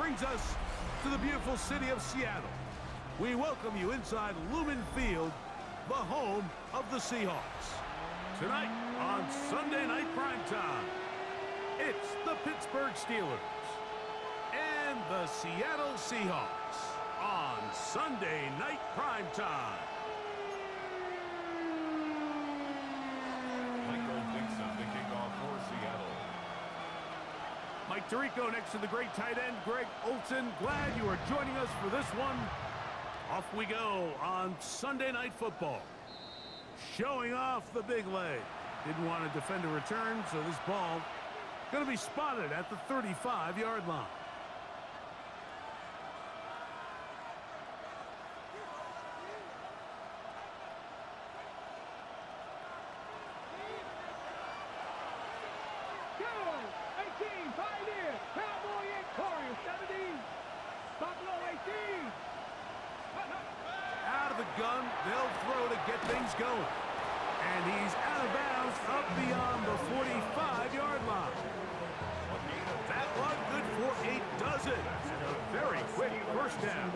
brings us to the beautiful city of Seattle. We welcome you inside Lumen Field, the home of the Seahawks. Tonight on Sunday Night Primetime, it's the Pittsburgh Steelers and the Seattle Seahawks on Sunday Night Primetime. Mike Tirico next to the great tight end, Greg Olsen. Glad you are joining us for this one. Off we go on Sunday Night Football. Showing off the big leg. Didn't want to defend a return, so this ball going to be spotted at the 35-yard line. Out of the gun, they'll throw to get things going. And he's out of bounds up beyond the 45-yard line. That one good for a dozen. And a very quick first down.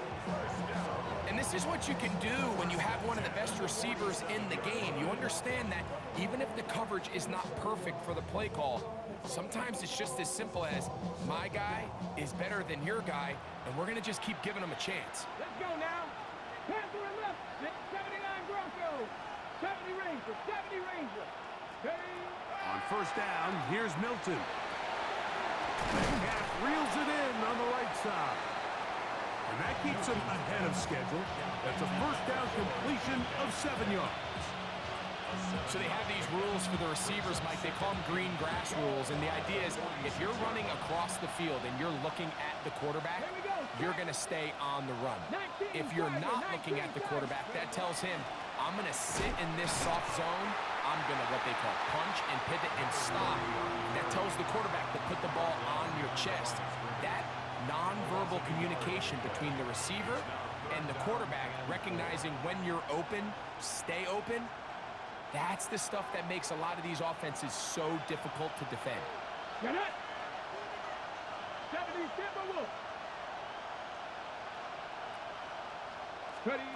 And this is what you can do when you have one of the best receivers in the game. You understand that even if the coverage is not perfect for the play call, sometimes it's just as simple as my guy is better than your guy, and we're going to just keep giving him a chance. Let's go now. Panther and left. 79 Broncos. 70 Ranger. 70 Ranger. On first down, here's Milton. Metcalf reels it in on the right side. And that keeps him ahead of schedule. That's a first down completion of 7 yards. So they have these rules for the receivers, Mike. They call them green grass rules. And the idea is if you're running across the field and you're looking at the quarterback, you're going to stay on the run. If you're not looking at the quarterback, that tells him, I'm going to sit in this soft zone. I'm going to what they call punch and pivot and stop. That tells the quarterback to put the ball on your chest. That nonverbal communication between the receiver and the quarterback, recognizing when you're open, stay open, that's the stuff that makes a lot of these offenses so difficult to defend. Get it! 70 Timberwolves. Ready.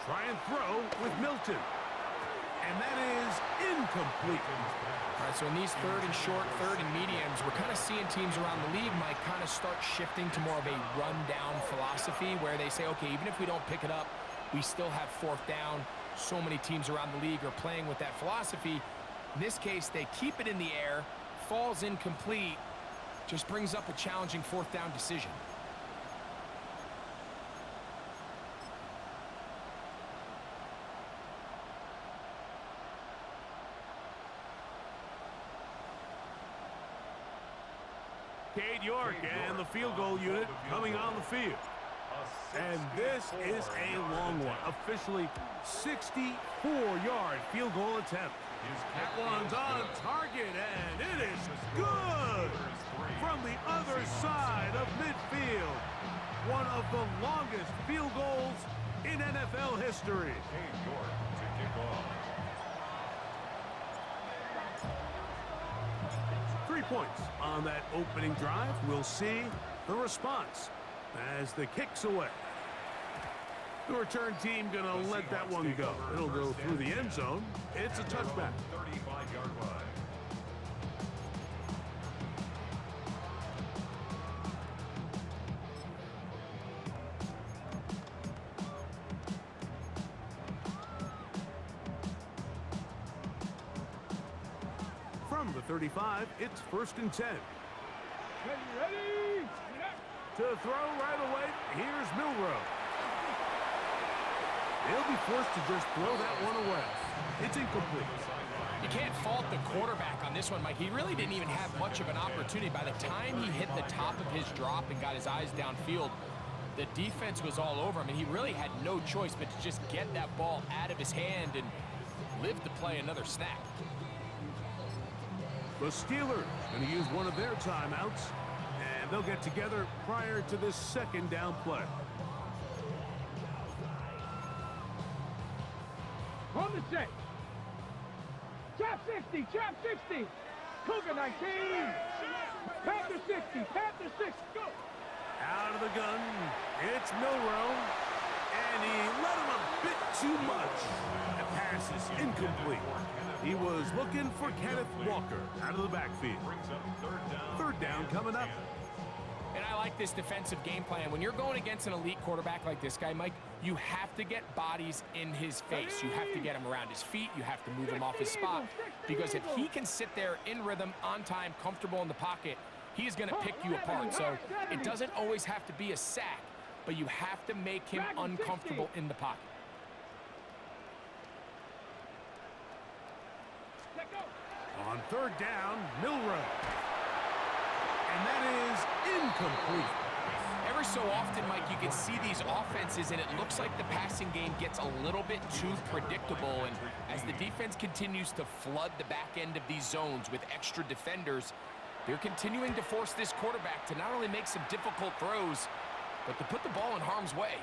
Try and throw with Milton. And that is incomplete. All right, so in these third and short, third and mediums, we're kind of seeing teams around the league, Mike, kind of start shifting to more of a run-down philosophy where they say, okay, even if we don't pick it up, we still have fourth down. So many teams around the league are playing with that philosophy. In this case, they keep it in the air, falls incomplete, just brings up a challenging fourth down decision. Cade York and the field goal unit coming on the field. And this is a long one. Officially 64-yard field goal attempt. That one's on target, and it is good from the other side of midfield. One of the longest field goals in NFL history. 3 points on that opening drive. We'll see the response as the kick's away. The return team going to let that one go. It'll go through the end zone. It's a touchback. 35-yard line. From the 35, it's 1st and 10. Ready. To throw right away, here's Milrow. They'll be forced to just throw that one away. It's incomplete. You can't fault the quarterback on this one, Mike. He really didn't even have much of an opportunity. By the time he hit the top of his drop and got his eyes downfield, the defense was all over him, and he really had no choice but to just get that ball out of his hand and live to play another snap. The Steelers going to use one of their timeouts, and they'll get together prior to this second down play. On the set. Trap 60, trap 60. Cougar 19. Panther 60, Panther 60, go. Out of the gun, it's Milroe, and he let him a bit too much. The pass is incomplete. He was looking for Kenneth Walker out of the backfield. Third down coming up. And I like this defensive game plan. When you're going against an elite quarterback like this guy, Mike, you have to get bodies in his face. You have to get him around his feet. You have to move him off his spot. Because if he can sit there in rhythm, on time, comfortable in the pocket, he's going to pick you apart. So it doesn't always have to be a sack, but you have to make him uncomfortable in the pocket. On third down, Milroe. And that is incomplete. Every so often, Mike, you can see these offenses, and it looks like the passing game gets a little bit too predictable. And as the defense continues to flood the back end of these zones with extra defenders, they're continuing to force this quarterback to not only make some difficult throws, but to put the ball in harm's way.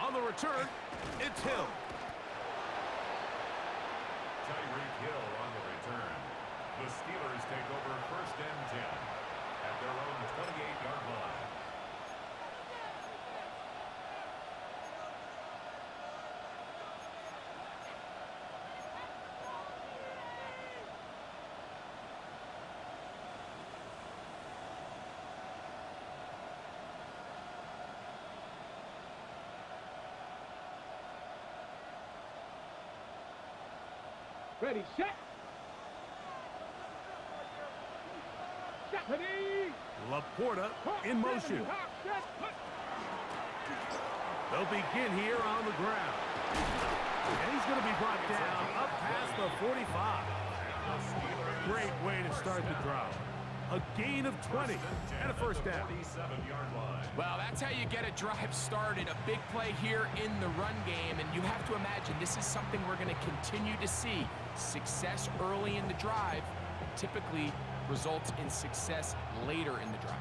On the return, it's Hill. Tyreek Hill on the return. The Steelers take over first and 10 at their own 28-yard line. Ready, set. Ready. Laporta in motion. They'll begin here on the ground. And he's going to be brought down up past the 45. Great way to start the drive. A gain of 20 and a first down. Well, that's how you get a drive started. A big play here in the run game, and you have to imagine this is something we're going to continue to see. Success early in the drive typically results in success later in the drive.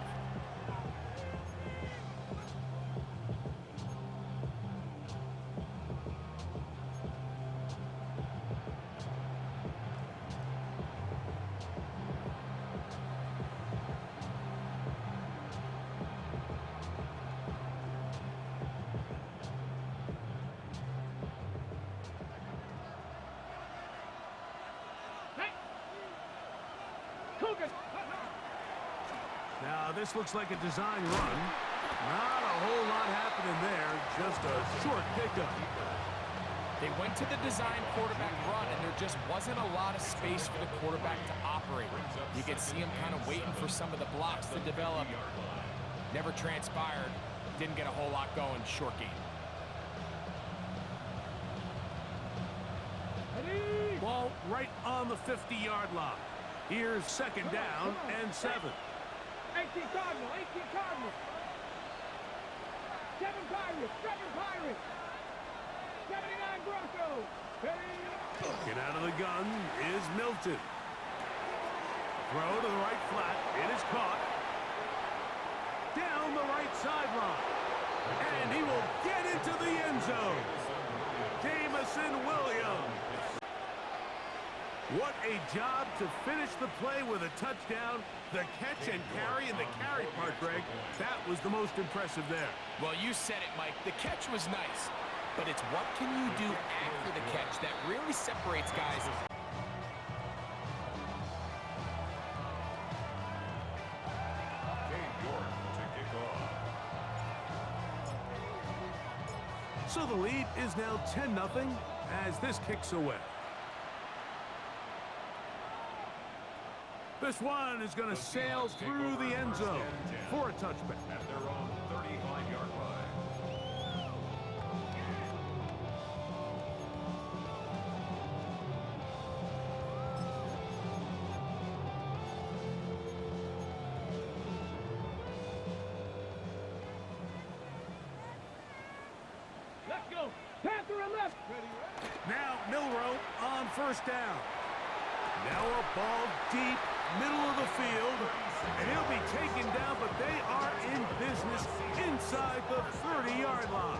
Now, this looks like a design run. Not a whole lot happening there, just a short pickup. They went to the design quarterback run, and there just wasn't a lot of space for the quarterback to operate. You could see him kind of waiting for some of the blocks to develop. Never transpired. Didn't get a whole lot going. Short game. Ball right on the 50-yard line. Here's second down and 7. 18 Cardinal, 18 Cardinal. 7 Pirates, 7 Pirates. 79 Broncos. Get out of the gun is Milton. Throw to the right flat. It is caught. Down the right sideline. And he will get into the end zone. Jamison Williams. What a job to finish the play with a touchdown. The catch and carry, and the carry part, Greg, that was the most impressive there. Well, you said it, Mike. The catch was nice, but it's what can you do after the catch that really separates guys. So the lead is now 10-0 as this kicks away. This one is going to sail through the end zone for a touchback. At their own 35-yard line. Let's go. Panther and left. Now Milroe on first down. Now a ball deep, middle of the field, and he'll be taken down, but they are in business inside the 30-yard line.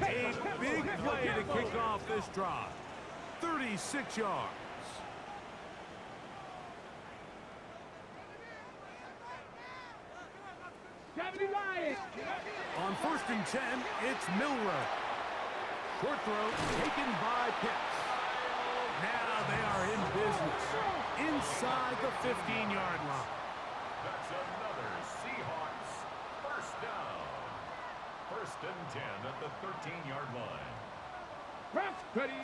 A big play to kick off this drive. 36 yards. 70 Lions. On 1st and 10, it's Milrow. Short throw taken by Pitts. Now they are in business inside the 15-yard line. That's another Seahawks first down. 1st and 10 at the 13-yard line. Press, ready.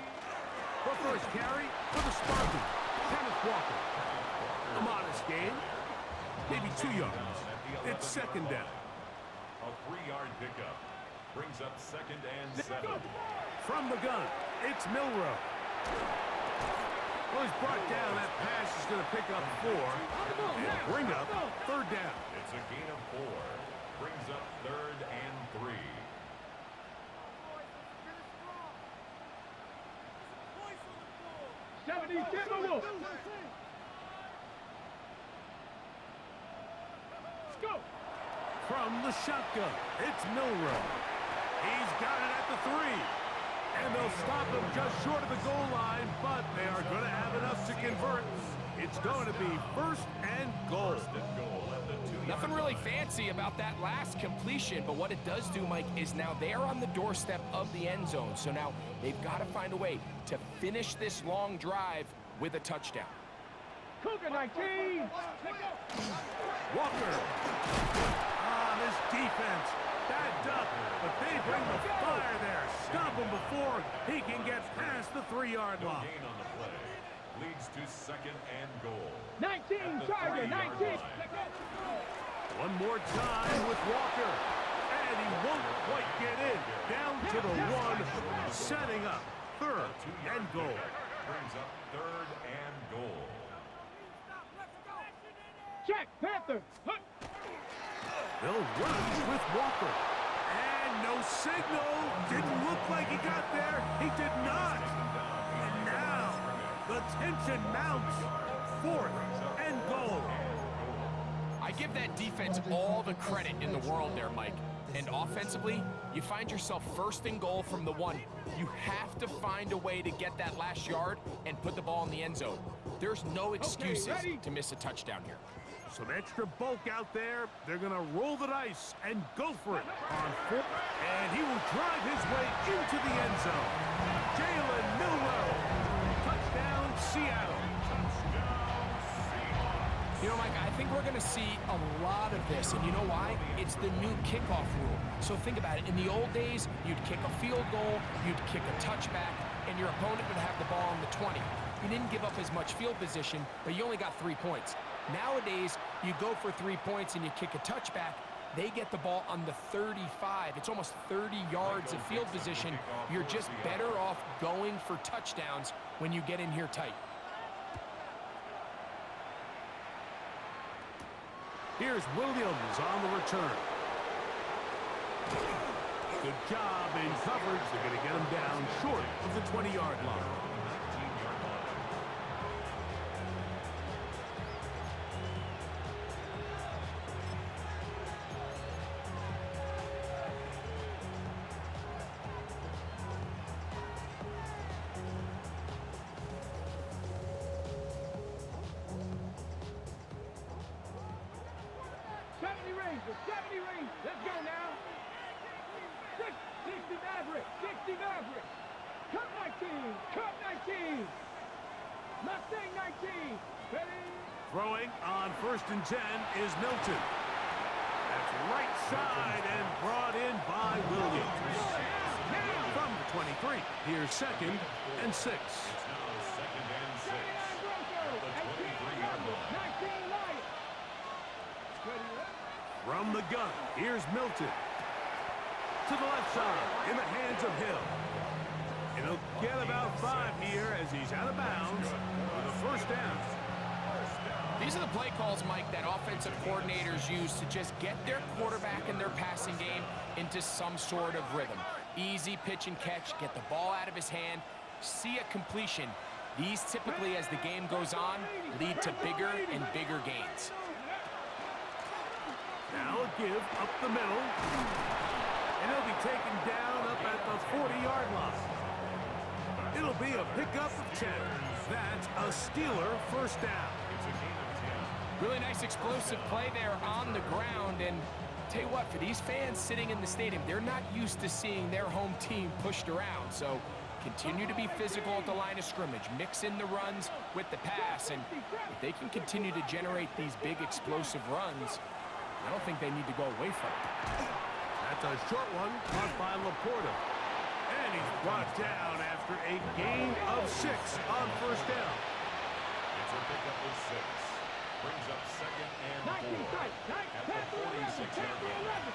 For first carry for the Spartans, Kenneth Walker. A modest gain, maybe 2 yards. It's 2nd down. A 3-yard pickup brings up 2nd and 7. From the gun, it's Milrow. Well, he's brought down. That pass is going to pick up 4 and bring up 3rd down. It's a gain of 4. Brings up 3rd and 3. Go. From the shotgun, it's Milrow. He's got it at the 3. And they'll stop him just short of the goal line, but they are going to have enough to convert. It's going to be 1st and goal. 1st and goal at the 2-yard Nothing really line. fancy about that last completion, but what it does do, Mike, is now they're on the doorstep of the end zone. So now they've got to find a way to finish this long drive with a touchdown. Cougar 19. Walker. This defense backed up, but they bring the fire there. Stop him before he can get past the 3-yard No line. gain on the play. Leads to 2nd and goal. 19, At the Charger, 3-yard 19. line. One more time with Walker. And he won't quite get in. Down to the 1, setting up 3rd and goal. Brings up 3rd and goal. Check, Panther. Hunt. They'll run with Walker. And no signal. Didn't look like he got there. He did not. And now the tension mounts. 4th and goal. I give that defense all the credit in the world there, Mike. And offensively, you find yourself 1st and goal from the 1. You have to find a way to get that last yard and put the ball in the end zone. There's no excuses to miss a touchdown here. Some extra bulk out there. They're going to roll the dice and go for it on 4th. And he will drive his way into the end zone. Jalen Milrow. Touchdown, Seattle. You know, Mike, I think we're going to see a lot of this, and you know why? It's the new kickoff rule. So think about it. In the old days, you'd kick a field goal, you'd kick a touchback, and your opponent would have the ball on the 20. You didn't give up as much field position, but you only got 3 points. Nowadays, you go for 3 points and you kick a touchback, they get the ball on the 35. It's almost 30 yards of field position. You're just better off going for touchdowns when you get in here tight. Here's Williams on the return. Good job in coverage. They're going to get him down short of the 20-yard line. Let's go now. 60 Maverick. 60 Maverick. Cut 19. Cut 19. Mustang 19. Ready? Throwing on 1st and 10 is Milton. That's right side and brought in by Williams. From the 23, here's 2nd and 6. It's now 2nd and 6. At the 23-yard line. 19 Lions. From the gun, here's Milton. To the left side, in the hands of Hill. And he'll get about 5 here as he's out of bounds with a 1st down. These are the play calls, Mike, that offensive coordinators use to just get their quarterback and their passing game into some sort of rhythm. Easy pitch and catch, get the ball out of his hand, see a completion. These typically, as the game goes on, lead to bigger and bigger gains. Now a give up the middle. And he'll be taken down up at the 40-yard line. It'll be a pickup of 10. That's a Steeler 1st down. It's a gain of 10. Really nice explosive play there on the ground, and tell you what, for these fans sitting in the stadium, they're not used to seeing their home team pushed around. So continue to be physical at the line of scrimmage. Mix in the runs with the pass. And if they can continue to generate these big explosive runs, I don't think they need to go away from it. That's a short one caught by Laporta. And he's brought down after a gain of 6 on first down. It's a pickup of 6. Brings up 2nd and 4 at the 46-yard line.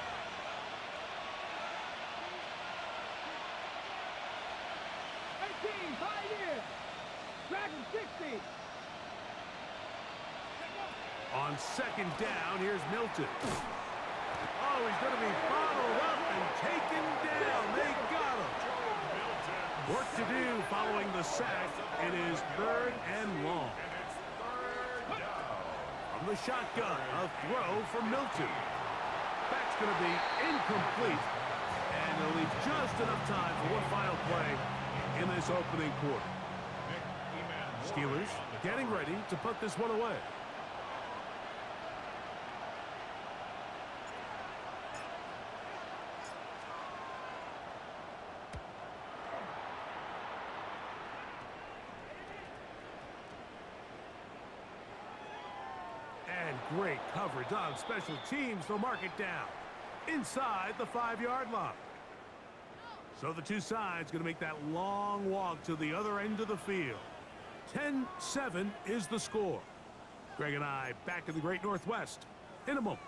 18, 5 in. Dragon 60. On second down, here's Milton. Oh, he's going to be bottled up and taken down. They got him. Work to do following the sack. It is 3rd and long. From the shotgun, a throw from Milton. That's going to be incomplete. And it'll leave just enough time for one final play in this opening quarter. Steelers getting ready to put this one away. And great coverage on special teams. They'll mark it down inside the 5-yard line. So the two sides going to make that long walk to the other end of the field. 10-7 is the score. Greg and I back in the Great Northwest in a moment.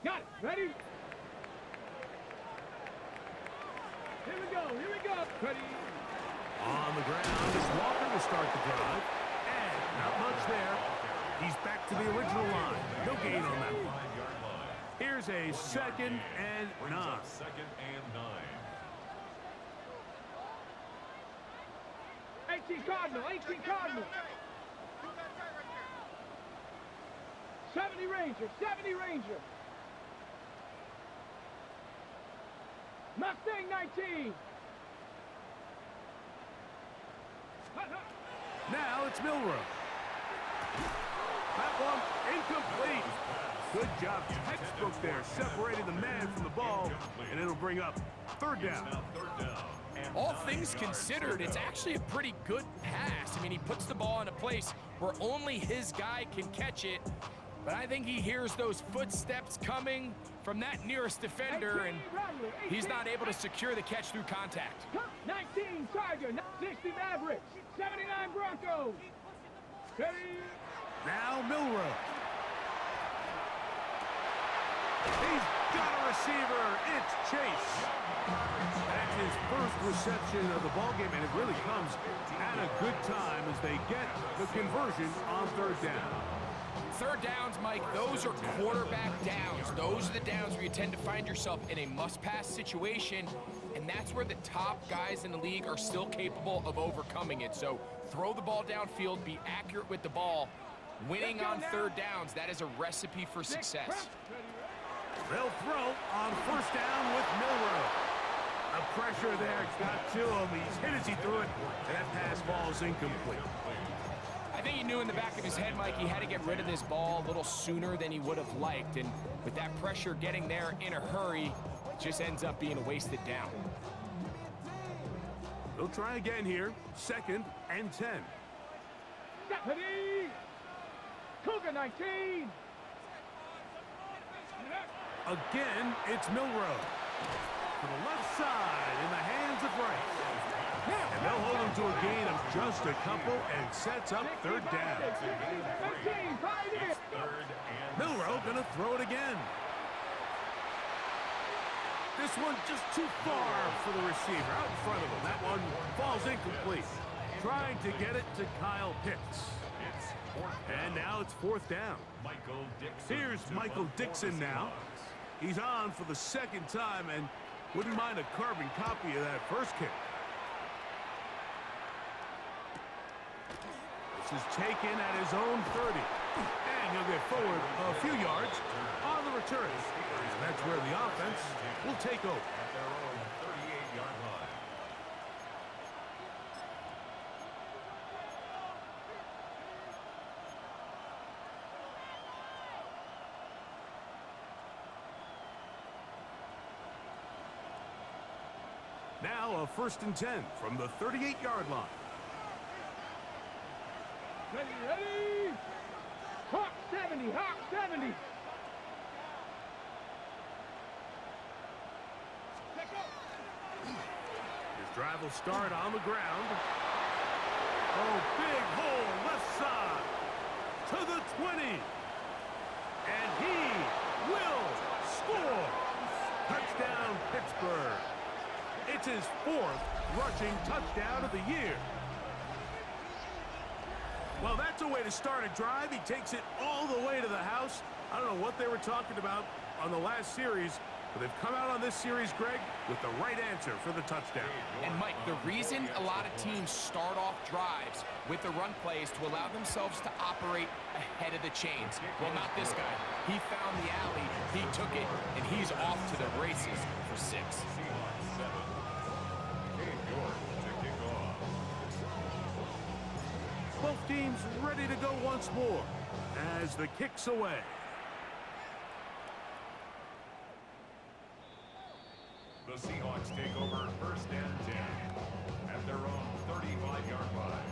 Got it. Ready? Here we go. Here we go. Ready? On the ground, it's Walker to start the drive. And not much there. He's back to the original line. No gain on that one. Here's a 2nd and 9. 2nd and 9. 18 Cardinal. 18 Cardinal. 70 Ranger. 70 Ranger. Mustang 19. Now it's Milrow. That one incomplete. Good job, textbook there, separating the man from the ball, and it'll bring up 3rd down. All things considered, it's actually a pretty good pass. I mean, he puts the ball in a place where only his guy can catch it, but I think he hears those footsteps coming from that nearest defender, and he's not able to secure the catch through contact. 19 Tiger, 60 Mavericks, 79 Broncos. Ready? Now Milrow. He's got a receiver. It's Chase. That's his first reception of the ballgame, and it really comes at a good time as they get the conversion on 3rd down. 3rd downs, Mike, those are quarterback downs. Those are the downs where you tend to find yourself in a must-pass situation, and that's where the top guys in the league are still capable of overcoming it. So throw the ball downfield, be accurate with the ball. Winning on 3rd downs, that is a recipe for success. They'll throw on 1st down with Milrow. The pressure there got to him. He's hit as he threw it, and that pass falls incomplete. I think he knew in the back of his head, Mike, he had to get rid of this ball a little sooner than he would have liked. And with that pressure getting there in a hurry, it just ends up being a wasted down. They'll try again here. 2nd and 10. Deputy! Cougar 19! Again, it's Milrow. To the left side in the hands of Rice. And they'll hold him to a gain of just a couple and sets up 3rd down. Milrow gonna throw it again. This one just too far for the receiver out in front of him. That one falls incomplete. Trying to get it to Kyle Pitts. And now it's 4th down. Here's Michael Dixon now. He's on for the 2nd time and wouldn't mind a carbon copy of that first kick. This is taken at his own 30. And he'll get forward a few yards on the return. And that's where the offense will take over. At their own 38-yard line. Now a 1st and 10 from the 38-yard line. Ready, ready! Hawk 70, Hawk 70! His drive will start on the ground. Oh, big hole left side to the 20. And he will score. Touchdown, Pittsburgh. It's his 4th rushing touchdown of the year. Well, that's a way to start a drive. He takes it all the way to the house. I don't know what they were talking about on the last series, but they've come out on this series, Greg, with the right answer for the touchdown. And, Mike, the reason a lot of teams start off drives with the run plays to allow themselves to operate ahead of the chains. Well, not this guy. He found the alley, he took it, and he's off to the races for 6. Seahawks 7. Cade York to kick off. Both teams ready to go once more as the kick's away. The Seahawks take over 1st and 10 at their own 35-yard line.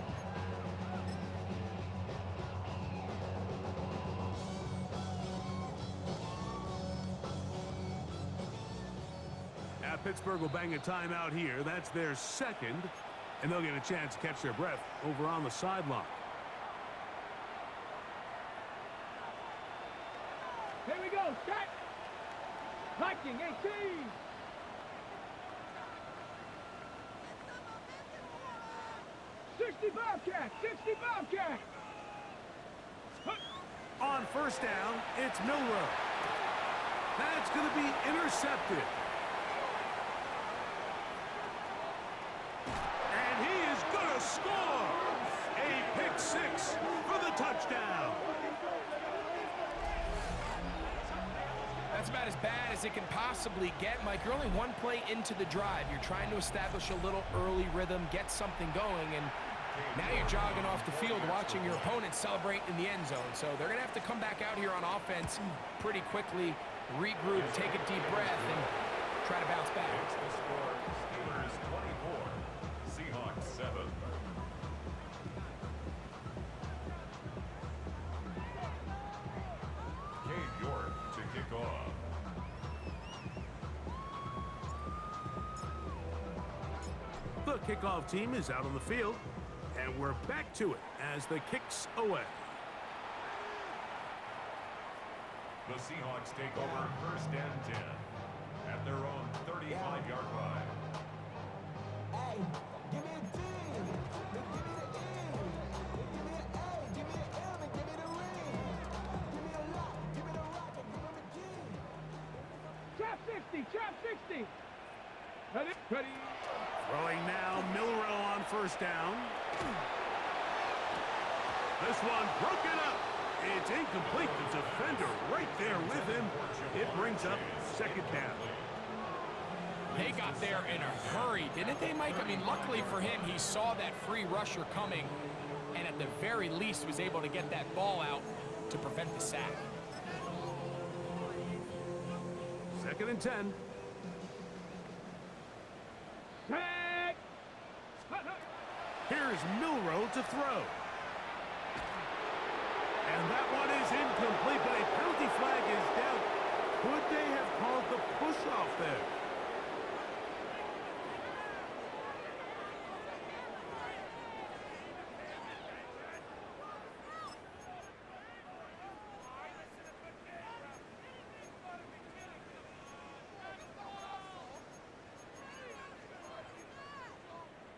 Now Pittsburgh will bang a timeout here. That's their 2nd, and they'll get a chance to catch their breath over on the sideline. Here we go, set! Viking 18! Bobcat! 60 Bobcat! On 1st down, it's Milrow. That's going to be intercepted. And he is going to score! A pick 6 for the touchdown. That's about as bad as it can possibly get, Mike. You're only one play into the drive. You're trying to establish a little early rhythm, get something going, and now you're jogging off the field watching your opponent celebrate in the end zone. So they're going to have to come back out here on offense pretty quickly, regroup, take a deep breath, and try to bounce back. It's the score. Steelers 24, Seahawks 7. Cade York to kick off. The kickoff team is out on the field, and we're back to it as the kick's away. The Seahawks take over 1st and 10 at their own 35-yard line. Hey, give me a D. Give me the E. Give me an A. Give me an M. And give me the ring. Give me a lock. Give me the rock. And give him a G. Trap 60! Trap 60! Ready? Ready? Throwing now, Milrow on 1st down. This one broken up. It's incomplete. The defender right there with him. It brings up 2nd down. They got there in a hurry, didn't they, Mike? I mean, luckily for him, he saw that free rusher coming, and at the very least was able to get that ball out to prevent the sack. 2nd and 10. Set! Here's Milrow to throw. And that one is incomplete, but a penalty flag is down. Could they have called the push-off there?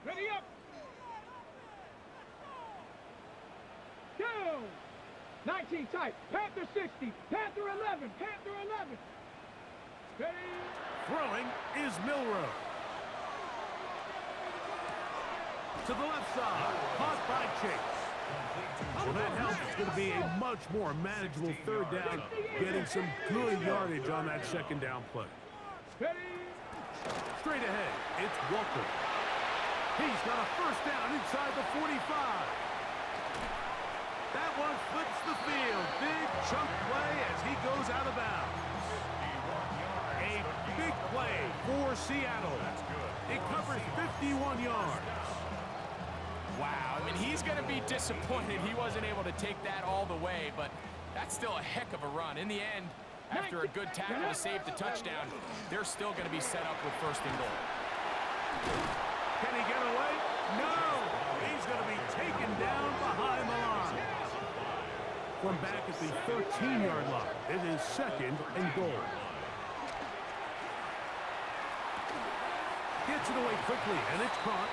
Ready up! Down! 19 tight. Panther 60. Panther 11. Panther 11. Ready? Throwing is Milrow. To the left side. Caught by Chase. Well, that helps. It's going to be a much more manageable third down, getting some good yardage on that second down play. Straight ahead, it's Walker. He's got a first down inside the 45. That one flips the field. Big chunk play as he goes out of bounds. A big play for Seattle. It covers 51 yards. Wow, I mean, he's going to be disappointed he wasn't able to take that all the way, but that's still a heck of a run. In the end, after a good tackle to save the touchdown, they're still going to be set up with first and goal. Can he get away? No! He's going to be taken down behind the line. From back at the 13-yard line, it is second and goal. Gets it away quickly, and it's caught.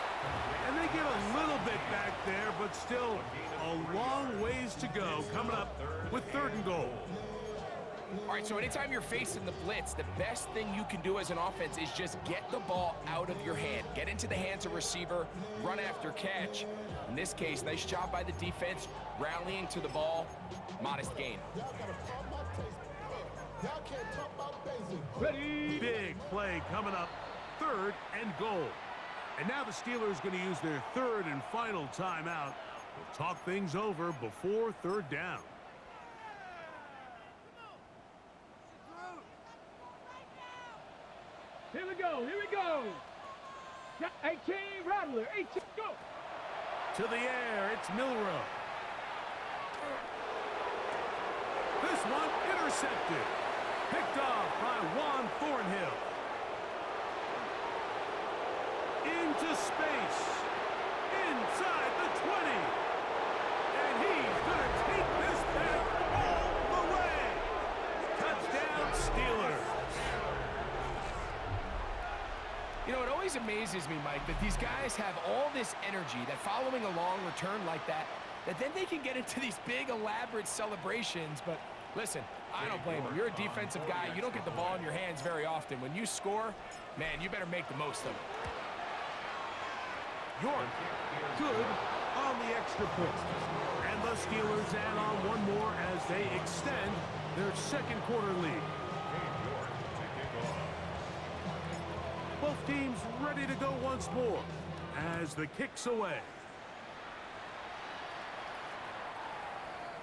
And they get a little bit back there, but still a long ways to go coming up with third and goal. All right, so anytime you're facing the blitz, the best thing you can do as an offense is just get the ball out of your hand. Get into the hands of receiver, run after catch. In this case, nice job by the defense, rallying to the ball. Modest gain. Big play coming up, third and goal. And now the Steelers going to use their third and final timeout. We'll talk things over before third down. Here we go, here we go. 18, Rattler, 18, go. To the air, it's Milrow. This one intercepted. Picked off by Juan Thornhill. Into space. Inside the 20. And he's going to take this back all the way. Touchdown, Steelers. You know, it always amazes me, Mike, that these guys have all this energy, that following a long return like that then they can get into these big, elaborate celebrations. But listen, I don't blame them. You're a defensive guy. You don't get the ball in your hands very often. When you score, man, you better make the most of it. York, good on the extra point. And the Steelers add on one more as they extend their second quarter lead. Both teams ready to go once more as the kick's away.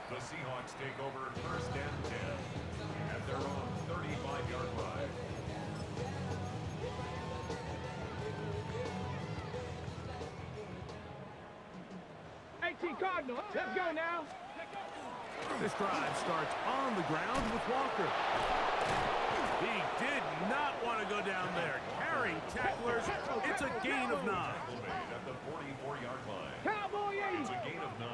The Seahawks take over first and 10 at their own 35-yard line. Cardinal, let's go now. This drive starts on the ground with Walker. He did not want to go down there. Carrying tacklers, it's a gain of 9. At the 44-yard line. Cowboy 80. It's a gain of 9.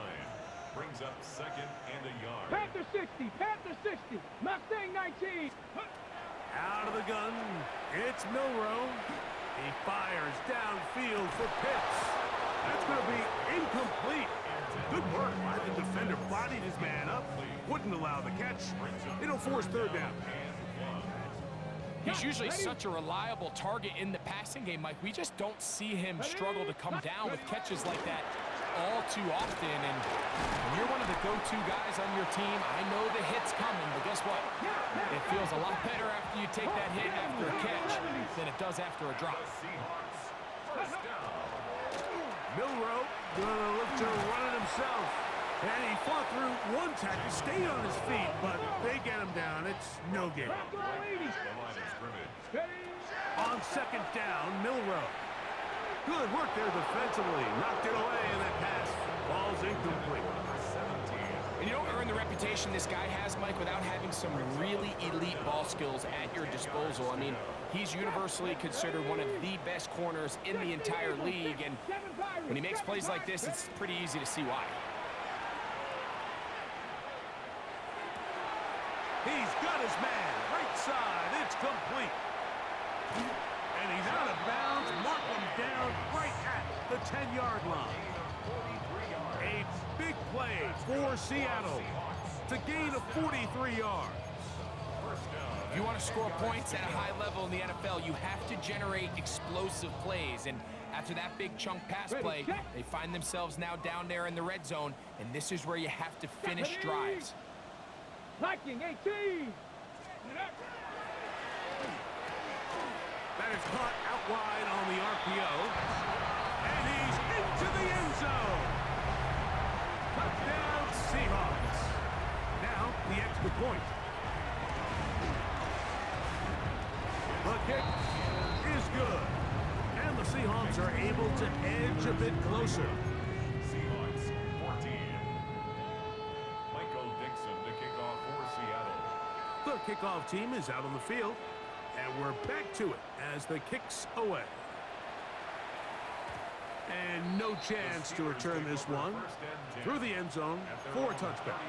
Brings up second and a yard. Panther 60, Panther 60, Mustang 19. Out of the gun, it's Milrow. He fires downfield for Pitts. That's going to be incomplete. Good work by the defender. Bodied his man up. Wouldn't allow the catch. It'll force third down. He's usually such a reliable target in the passing game, Mike. We just don't see him struggle to come down with catches like that all too often. And when you're one of the go-to guys on your team, I know the hit's coming, but guess what? It feels a lot better after you take that hit after a catch than it does after a drop. Milrow gonna look to run it himself. And he fought through one tackle, stayed on his feet, but they get him down. It's no gain. On second down, Milrow. Good work there defensively. Knocked it away, and that pass falls incomplete. And you don't earn the reputation this guy has, Mike, without having some really elite ball skills at your disposal. I mean, he's universally considered one of the best corners in the entire league, and when he makes plays like this, it's pretty easy to see why. He's got his man. Right side. It's complete. And he's out of bounds. Mark him down right at the 10-yard line. A big play for Seattle to gain of 43 yards. If you want to score points at a high level in the NFL, you have to generate explosive plays. And After that big chunk pass Ready, play, check. they find themselves now down there in the red zone, and this is where you have to finish Ready. drives. Liking 18. That is caught out wide on the RPO. And he's into the end zone. Touchdown, Seahawks. Now, the extra point. The kick is good. And the Seahawks are able to edge a bit closer. Seahawks 14. Michael Dixon to kick off for Seattle. The kickoff team is out on the field. And we're back to it as the kick's away. And no chance to return this one through the end zone for a touchdown.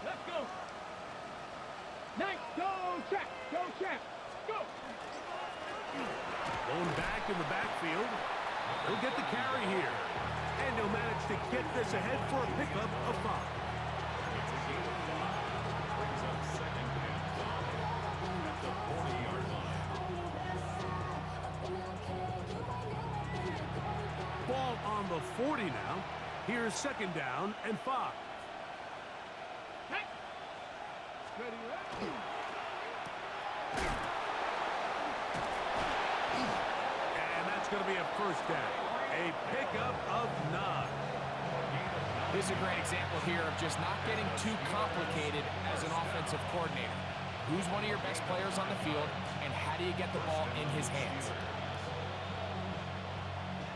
Let's go. Nice. Go, check. Go, check. Go. Going back in the backfield. He'll get the carry here. And he'll manage to get this ahead for a pickup of 5. It's a gain of 5. Brings up second and 5 at the 40-yard line. Ball on the 40 now. Here's second down and 5. Hey. Ready, ready. And that's going to be a first down. A pickup of 9. This is a great example here of just not getting too complicated as an offensive coordinator. Who's one of your best players on the field, and how do you get the ball in his hands?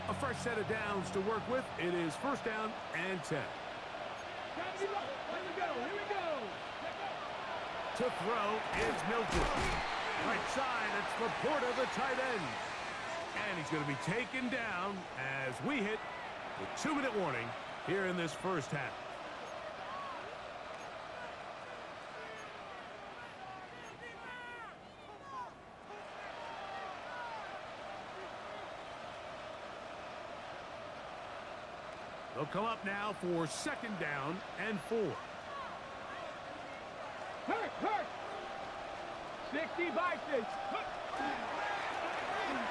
A fresh set of downs to work with. It is first down and 10. Gotta be low. Here we go. Here we go. To throw is Milton. Right side, it's Laporta, the tight end. And he's going to be taken down as we hit the 2-minute warning here in this first half. They'll come up now for second down and 4. Hurt, hurt. 60 Vikings.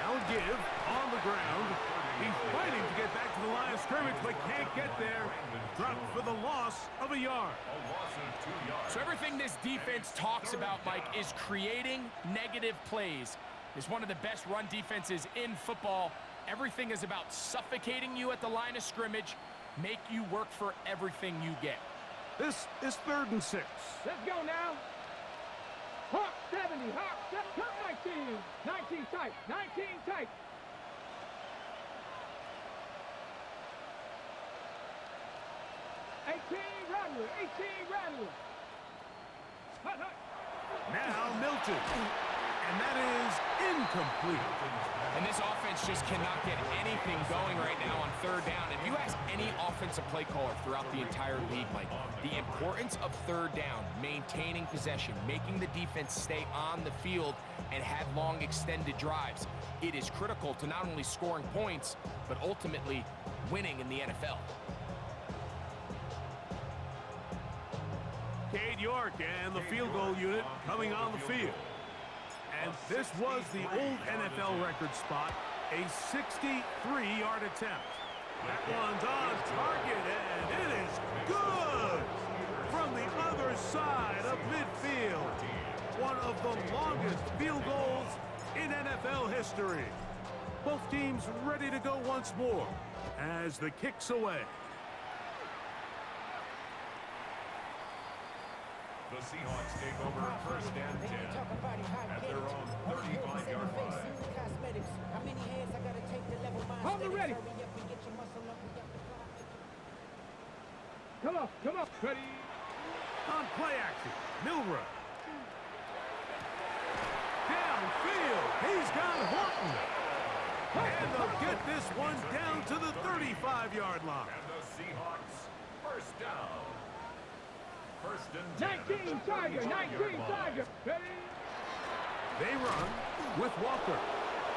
Now give on the ground. He's fighting to get back to the line of scrimmage, but can't get there. Dropped for the loss of a yard. A loss of 2 yards. So everything this defense talks about, Mike, is creating negative plays. It's one of the best run defenses in football. Everything is about suffocating you at the line of scrimmage, make you work for everything you get. This is 3rd and 6. Let's go now. Hawk 70. Hawk 70. Cut 19. 19 tight. 19 tight. Rattler. 18 Rattler. Hut, hut. Now Milton. And that is incomplete. And this offense just cannot get anything going right now on 3rd down. If you ask any offensive play caller throughout the entire league, Mike, the importance of 3rd down, maintaining possession, making the defense stay on the field and have long extended drives, it is critical to not only scoring points, but ultimately winning in the NFL. Cade York and the field goal unit coming on the field. And this was the old NFL record spot, a 63-yard attempt. That one's on target, and it is good from the other side of midfield. One of the longest field goals in NFL history. Both teams ready to go once more as the kick's away. The Seahawks take over first and 10 at their own 35-yard line. Hold it ready. Come on, come on. Ready. On play action, Milrow. Downfield, he's got Horton. And they'll get this one down to the 35-yard line. And the Seahawks first down. First and 10. 19 Tiger, 19 Tiger. Ready? They run with Walker.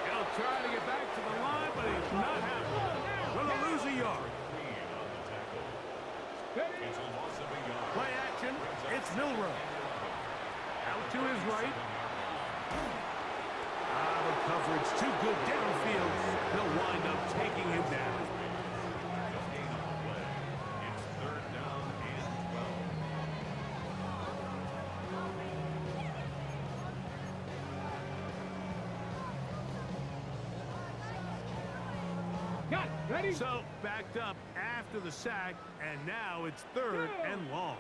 He'll try to get back to the line, but he's not happening. Gonna lose a yard. Clean on the tackle. Ready? It's a loss of a yard. Play action. It's Milrow. Out to his right. The coverage too good downfield. He'll wind up taking him down. No gain on the play. It's third down and 12. Got it. Ready? So, backed up after the sack, and now it's third and long.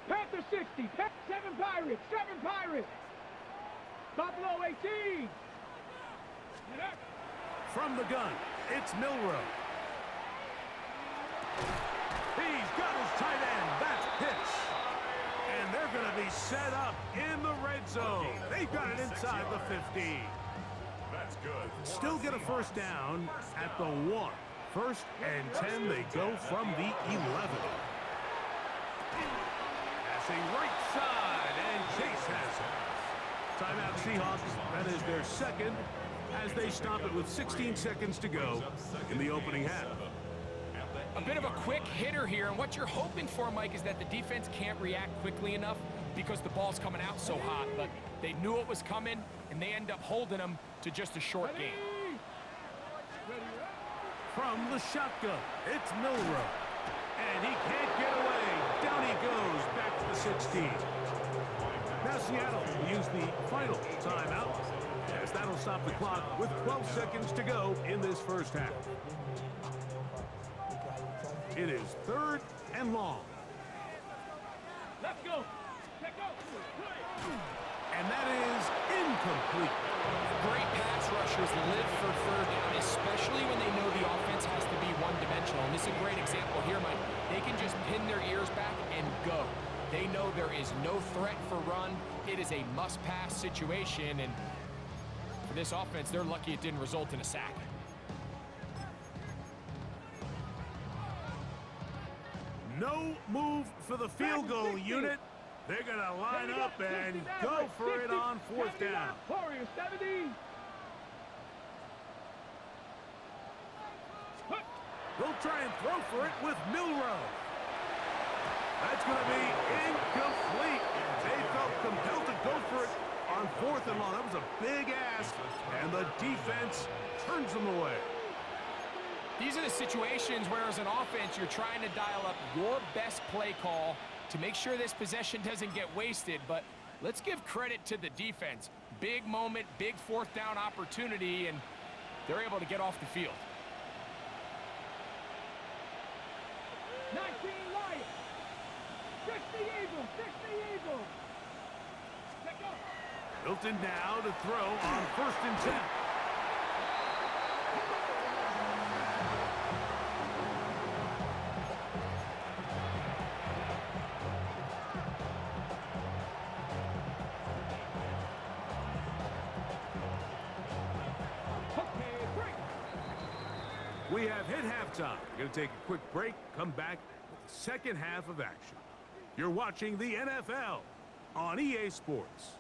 Panther 60. 7 Pirates. 7 Pirates. Buffalo 18. From the gun, it's Milrow. He's got his tight end. That's Pitts. And they're going to be set up in the red zone. They've got it inside the 15. That's good. Still get a first down at the 1. First and 10, they go from the 11. Passing right side, and Chase has it. Timeout Seahawks. That is their second as they stop it with 16 seconds to go in the opening half. A bit of a quick hitter here, and what you're hoping for, Mike, is that the defense can't react quickly enough because the ball's coming out so hot, but they knew it was coming, and they end up holding them to just a short game. From the shotgun, it's Milrow. And he can't get away. Down he goes, back to the 16. Now Seattle will use the final timeout, as that'll stop the clock with 12 seconds to go in this first half. It is third and long. Let's go. Let's go. And that is incomplete. Great pass rushers live for third down, especially when they know the offense has to be one-dimensional. And this is a great example here, Mike. They can just pin their ears back and go. They know there is no threat for run. It is a must-pass situation, and for this offense, they're lucky it didn't result in a sack. No move for the field goal unit. They're going to line up and go for it on fourth down. Warriors 70. They'll try and throw for it with Milrow. That's going to be incomplete. They felt compelled to go for it on fourth and long. That was a big ask, and the defense turns them away. These are the situations where, as an offense, you're trying to dial up your best play call to make sure this possession doesn't get wasted. But let's give credit to the defense. Big moment, big fourth down opportunity, and they're able to get off the field. 19 Lions. 60 Eagles. 60 Eagles. Let's go. Hilton now to throw on first and 10. We have hit halftime. Going to take a quick break, come back with the second half of action. You're watching the NFL on EA Sports.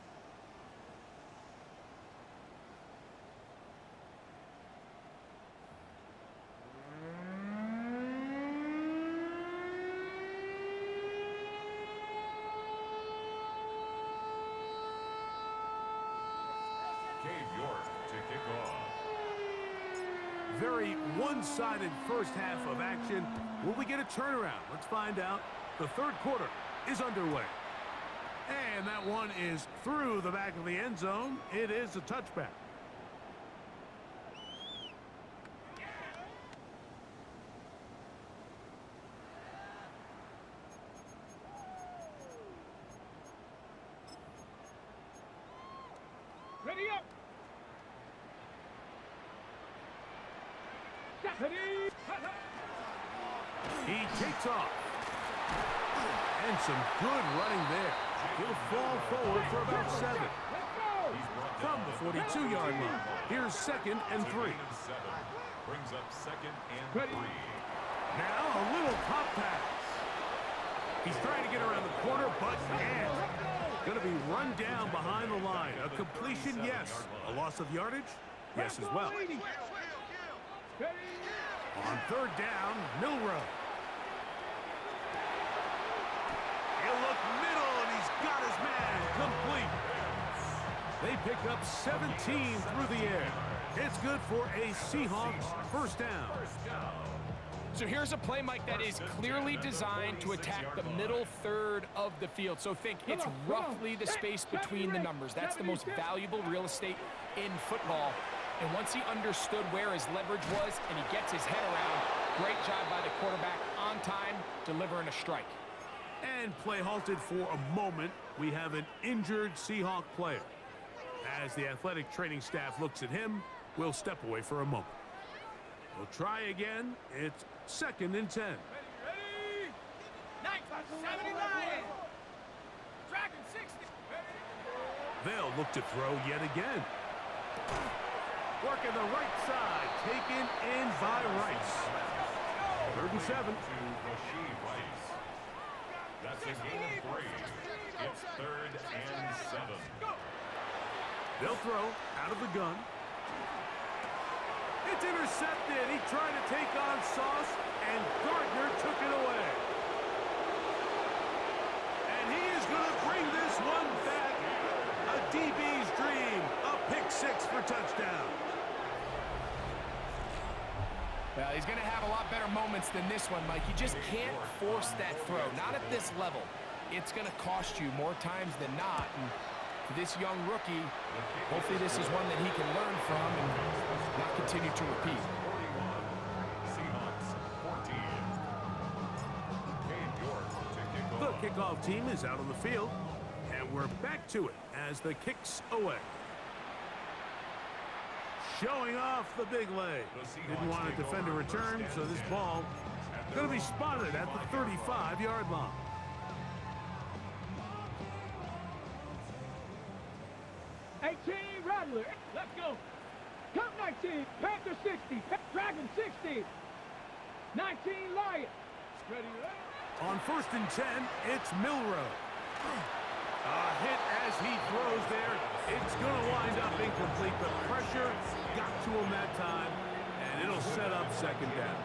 Very one-sided first half of action. Will we get a turnaround? Let's find out. The third quarter is underway. And that one is through the back of the end zone. It is a touchback. Ready up. He takes off. And some good running there. He'll fall forward for about 7. From the 42-yard line. Here's second and 3. Brings up second and 3. Now a little pop pass. He's trying to get around the corner, but can't. Going to be run down behind the line. A completion, yes. A loss of yardage, yes as well. On third down, Milrow. He'll look middle, and he's got his man complete. They pick up 17 through the air. It's good for a Seahawks first down. So here's a play, Mike, that is clearly designed to attack the middle third of the field. So think it's roughly the space between the numbers. That's the most valuable real estate in football. And once he understood where his leverage was and he gets his head around, great job by the quarterback on time, delivering a strike. And play halted for a moment. We have an injured Seahawk player. As the athletic training staff looks at him, we'll step away for a moment. We'll try again. It's 2nd and 10. Ready? 79. Dragon 60. They'll look to throw yet again. Working the right side, taken in by Rice. 3rd and 7. To Rashid Rice. That's a gain of 3. It's 3rd and 7. They'll throw out of the gun. It's intercepted. He tried to take on Sauce, and Gardner took it away. And he is going to bring this one back. A DB's dream. A pick 6 for touchdown. Well, he's going to have a lot better moments than this one, Mike. You just can't force that throw. Not at this level. It's going to cost you more times than not. And for this young rookie, hopefully this is one that he can learn from and not continue to repeat. 41, Seahawks 14. Cade York to kick The off. kickoff team is out on the field, and we're back to it as the kick's away. Showing off the big leg. Didn't want to defend a return, so this ball going to be spotted at the 35-yard line. Rattler. Let's go. Cup 19. Panther 60. Dragon 60. 19 Lion. Ready. On 1st and 10, it's Milrow. A hit as he throws there. It's going to wind up incomplete. The pressure got to him that time, and it'll set up 2nd down.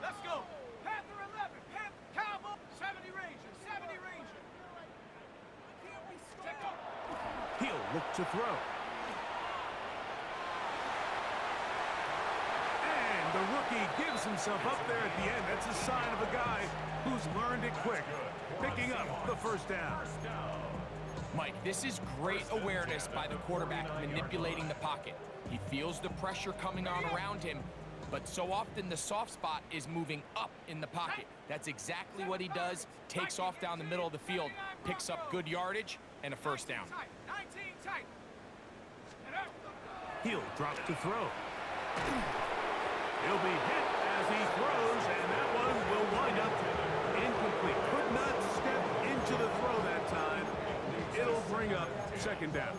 Let's go. Panther 11. Panther Cowboy 70 Ranger. 70 Ranger. Check up. He'll look to throw. And the rookie gives himself up there at the end. That's a sign of a guy who's learned it quick, picking up the first down. Mike, this is great awareness by the quarterback manipulating the pocket. He feels the pressure coming on around him, but so often the soft spot is moving up in the pocket. That's exactly what he does, takes off down the middle of the field, picks up good yardage, and a first down. 19 tight. He'll drop to throw. He'll be hit as he throws, and that one will wind up incomplete. Could not step into the throw that time. It'll bring up 2nd down.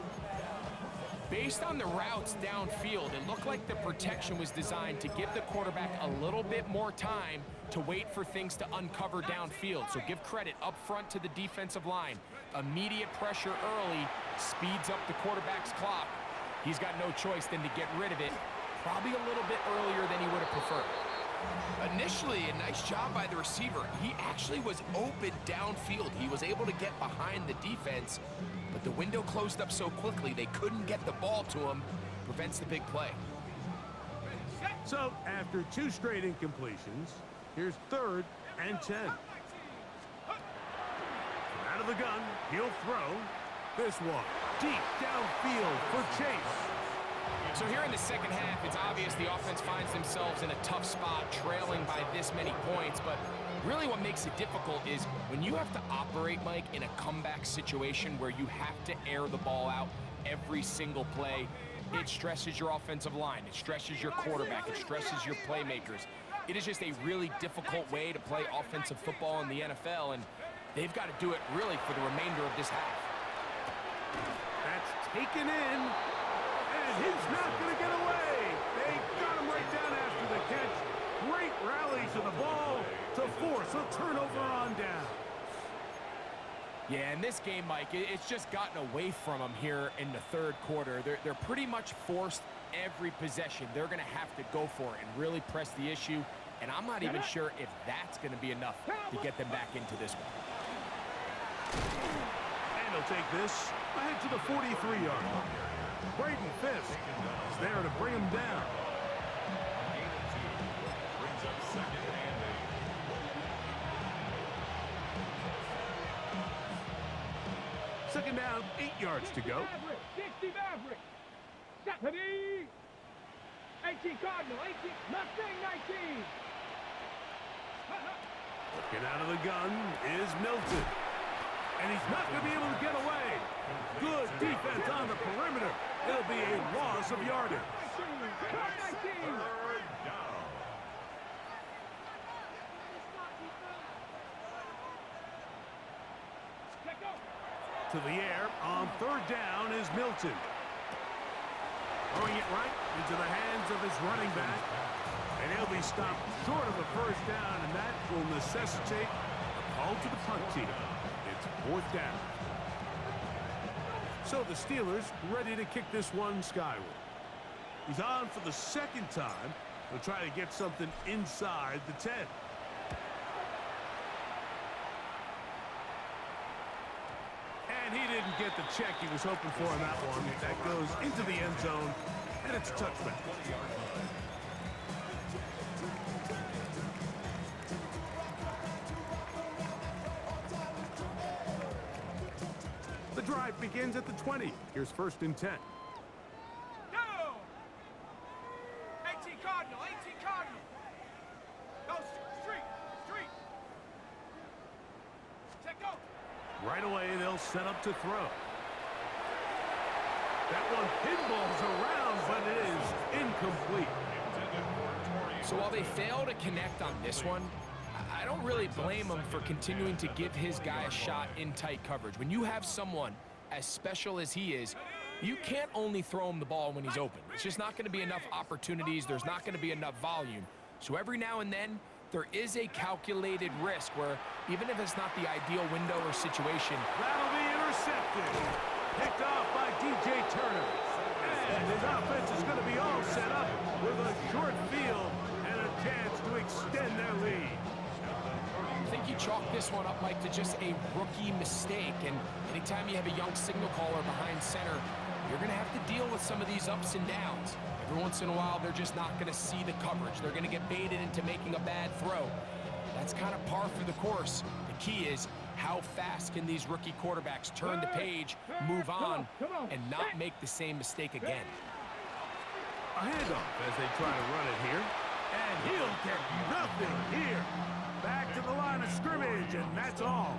Based on the routes downfield, it looked like the protection was designed to give the quarterback a little bit more time to wait for things to uncover downfield. So give credit up front to the defensive line. Immediate pressure early speeds up the quarterback's clock. He's got no choice than to get rid of it, probably a little bit earlier than he would have preferred. Initially, a nice job by the receiver. He actually was open downfield. He was able to get behind the defense, but the window closed up so quickly they couldn't get the ball to him. Prevents the big play. So after 2 straight incompletions, here's 3rd and 10. Out of the gun, he'll throw. This one deep downfield for Chase. So here in the second half, it's obvious the offense finds themselves in a tough spot, trailing by this many points. But really what makes it difficult is when you have to operate, Mike, in a comeback situation where you have to air the ball out every single play, it stresses your offensive line. It stresses your quarterback. It stresses your playmakers. It is just a really difficult way to play offensive football in the NFL, and they've got to do it really for the remainder of this half. That's taken in, and he's not going to get away. They got him right down after the catch. Great rally to the ball to force a turnover on down. Yeah, in this game, Mike, it's just gotten away from them here in the third quarter. They're pretty much forced every possession. They're going to have to go for it and really press the issue, and I'm not even sure if that's going to be enough to get them back into this one. And he'll take this ahead to the 43-yard line. Braden Fisk is there to bring him down. Gain of 2. Brings up 2nd and 8. Second down, 8 yards to go. 60 Maverick. Stephanie. 18 Cardinal. 18 Mustang 19. Looking out of the gun is Milton. And he's not going to be able to get away. Good defense on the perimeter. It'll be a loss of yardage. 19. Third down. To the air on third down is Milton. Throwing it right into the hands of his running back. And he'll be stopped short of the first down, and that will necessitate a call to the punt team. It's 4th down. So the Steelers ready to kick this one skyward. He's on for the second time. He'll try to get something inside the 10. And he didn't get the check he was hoping for on that one. That goes into the end zone, and it's a touchback. The drive begins at the 20. Here's 1st and 10. Go! 18 Cardinal. 18 Cardinal. Go street. Street. Check out. Right away, they'll set up to throw. That one pinballs around, but it is incomplete. So while they fail to connect on this one, I don't really blame him for continuing to give his guy a shot in tight coverage. When you have someone as special as he is, you can't only throw him the ball when he's open. It's just not going to be enough opportunities. There's not going to be enough volume. So every now and then, there is a calculated risk where even if it's not the ideal window or situation. That'll be intercepted. Picked off by DJ Turner. And his offense is going to be all set up with a short field and a chance to extend their lead. I think you chalk this one up, Mike, to just a rookie mistake. And anytime you have a young signal caller behind center, you're going to have to deal with some of these ups and downs. Every once in a while, they're just not going to see the coverage. They're going to get baited into making a bad throw. That's kind of par for the course. The key is how fast can these rookie quarterbacks turn the page, move on, and not make the same mistake again. A handoff as they try to run it here. And he'll get nothing here. Back to the line of scrimmage, and that's all.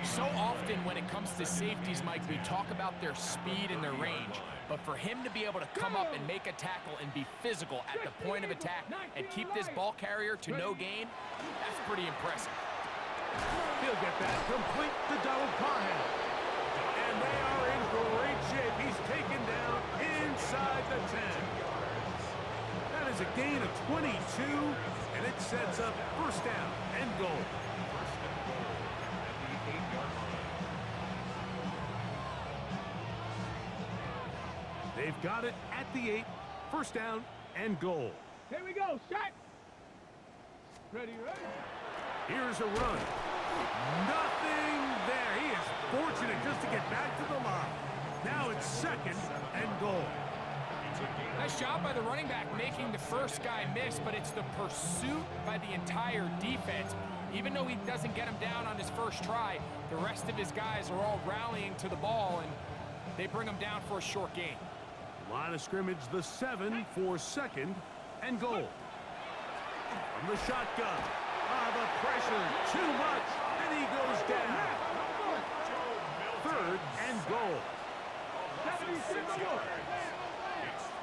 So often when it comes to safeties, Mike, we talk about their speed and their range. But for him to be able to come up and make a tackle and be physical at the point of attack and keep this ball carrier to no gain, that's pretty impressive. He'll get that complete to Donald Parham. And they are in great shape. He's taken down inside the 10. That is a gain of 22, and it sets up 1st down and goal. They've got it at the 8, 1st down and goal. Here we go. Shot. Ready, ready. Here's a run. Nothing there. He is fortunate just to get back to the line. Now it's 2nd and goal. Nice job by the running back making the first guy miss, but it's the pursuit by the entire defense. Even though he doesn't get him down on his first try, the rest of his guys are all rallying to the ball, and they bring him down for a short gain. Line of scrimmage, the 7 for 2nd and goal. From the shotgun. The pressure, too much, and he goes down. 3rd and goal. 76 It's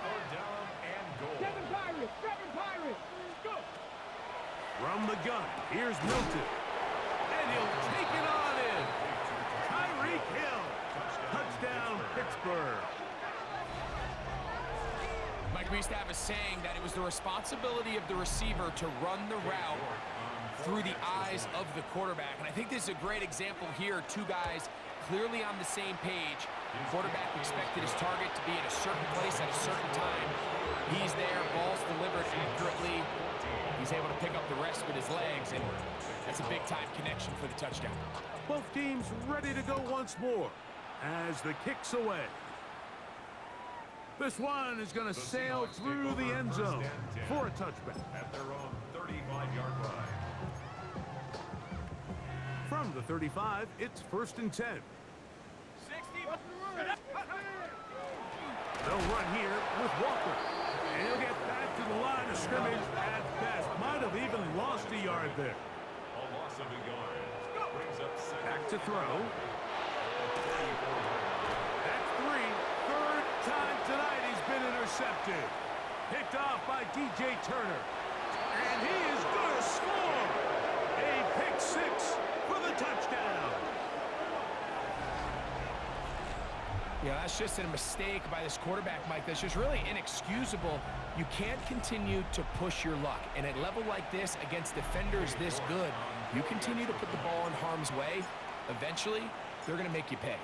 3rd down and goal. 7 Pirates. 7 Pirates. Go. From the gun, here's Milton. And he'll take it on in. Tyreek Hill. Touchdown, Pittsburgh. Mike, we used to have a saying that it was the responsibility of the receiver to run the route through the eyes of the quarterback. And I think this is a great example here. Two guys clearly on the same page. Quarterback expected his target to be in a certain place at a certain time. He's there, ball's delivered accurately. He's able to pick up the rest with his legs, and that's a big-time connection for the touchdown. Both teams ready to go once more as the kick's away. This one is going to sail through the end zone for a touchback. At their own 35-yard line. From the 35, it's 1st and 10. 60. They'll run here with Walker. And he'll get back to the line of scrimmage at best. Might have even lost a yard there. A loss of a yard. Brings up second. Back to throw. That's 3. Third time tonight he's been intercepted. Picked off by DJ Turner. And he is going to score. A pick 6 for the touchdown. Yeah, that's just a mistake by this quarterback, Mike. That's just really inexcusable. You can't continue to push your luck. And at a level like this, against defenders this good, you continue to put the ball in harm's way, eventually, they're going to make you pay.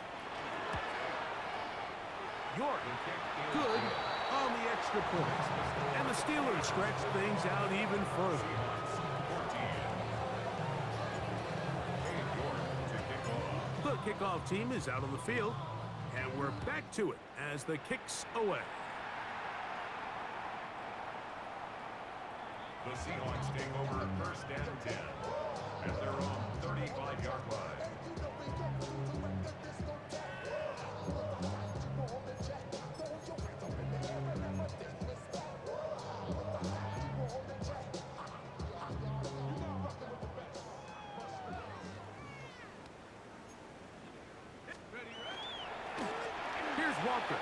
York, good on the extra point. And the Steelers stretch things out even further. The kickoff team is out on the field, and we're back to it as the kick's away. The Seahawks take over 1st and 10 at their own 35-yard line. Here's Walker.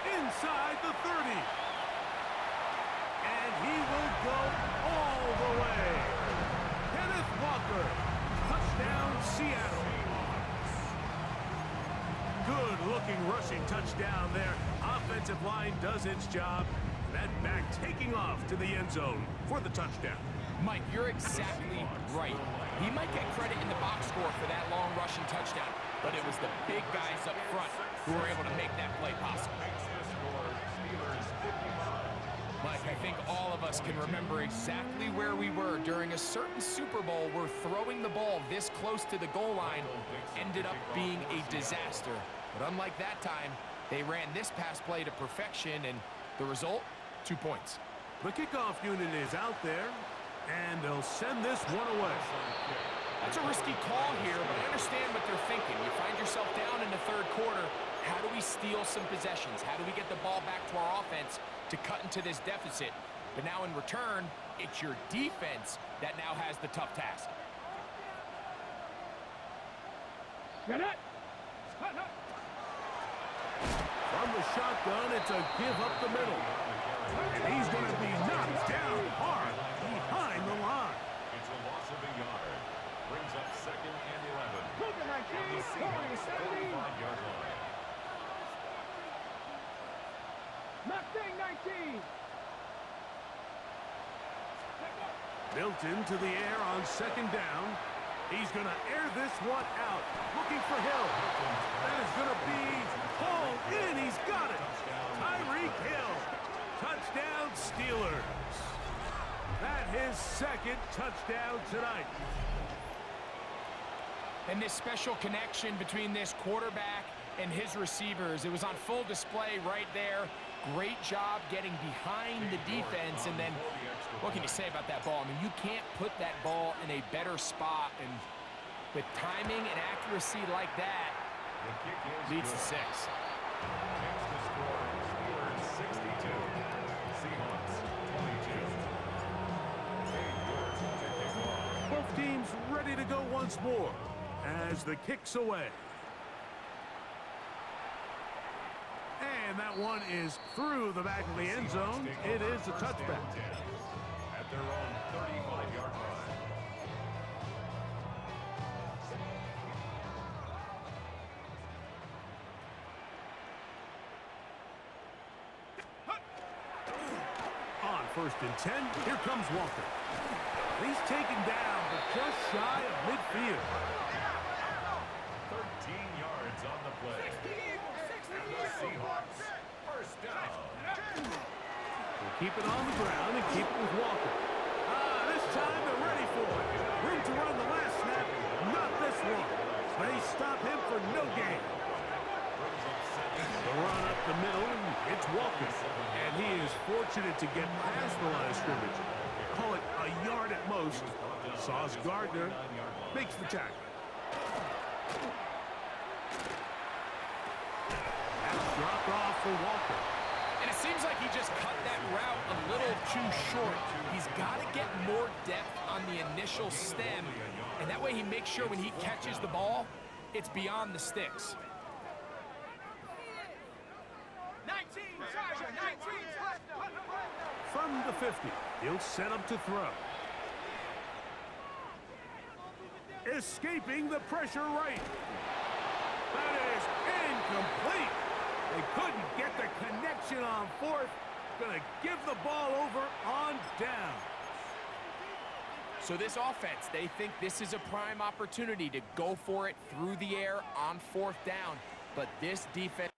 Inside the 30. And he will go all the way. Kenneth Walker. Touchdown, Seattle. Good-looking rushing touchdown there. Offensive line does its job. That back taking off to the end zone for the touchdown. Mike, you're exactly right. He might get credit in the box score for that long rushing touchdown, but it was the big guys up front who were able to make that play possible. Mike, I think all of us can remember exactly where we were during a certain Super Bowl where throwing the ball this close to the goal line ended up being a disaster. But unlike that time, they ran this pass play to perfection, and the result, 2 points. The kickoff unit is out there, and they'll send this one away. That's a risky call here, but I understand what they're thinking. You find yourself down in the third quarter. How do we steal some possessions? How do we get the ball back to our offense to cut into this deficit? But now in return, it's your defense that now has the tough task. Get it! From the shotgun, it's a give up the middle. And he's going to be knocked down hard behind the line. It's a loss of a yard. Brings up 2nd and 11. Look at my team! Sorry, 70! 35-yard line. Mustang 19! Built into the air on 2nd down. He's going to air this one out. Looking for Hill. That is going to be pulled in. He's got it. Tyreek Hill. Touchdown, Steelers. That his 2nd touchdown tonight. And this special connection between this quarterback and his receivers, it was on full display right there. Great job getting behind the defense. And then, what can you say about that ball? I mean, you can't put that ball in a better spot. And with timing and accuracy like that, leads to 6. Next to score, Steelers 62. Seahawks 22. Both teams ready to go once more as the kick's away. And that one is through the back of the end zone. It is a touchback. At their own 35-yard line. first and 10. Here comes Walker. He's taken down, but just shy of midfield. 13 yards on the play. And the Seahawks, first down. We'll keep it on the ground and keep it with Walker. This time they're ready for it. Room to run the last snap. Not this one. They stop him for no gain. The run up the middle, and it's Walker. And he is fortunate to get past the line of scrimmage. Call it a yard at most. Sauce Gardner makes the tackle. That's dropped off for Walker. And it seems like he just cut that route a little too short. He's got to get more depth on the initial stem, and that way he makes sure when he catches the ball, it's beyond the sticks. 19, Sergeant, 19. From the 50, he'll set up to throw. Escaping the pressure right. That is incomplete. They couldn't get the connection on fourth. Gonna give the ball over on down. So this offense, they think this is a prime opportunity to go for it through the air on fourth down. But this defense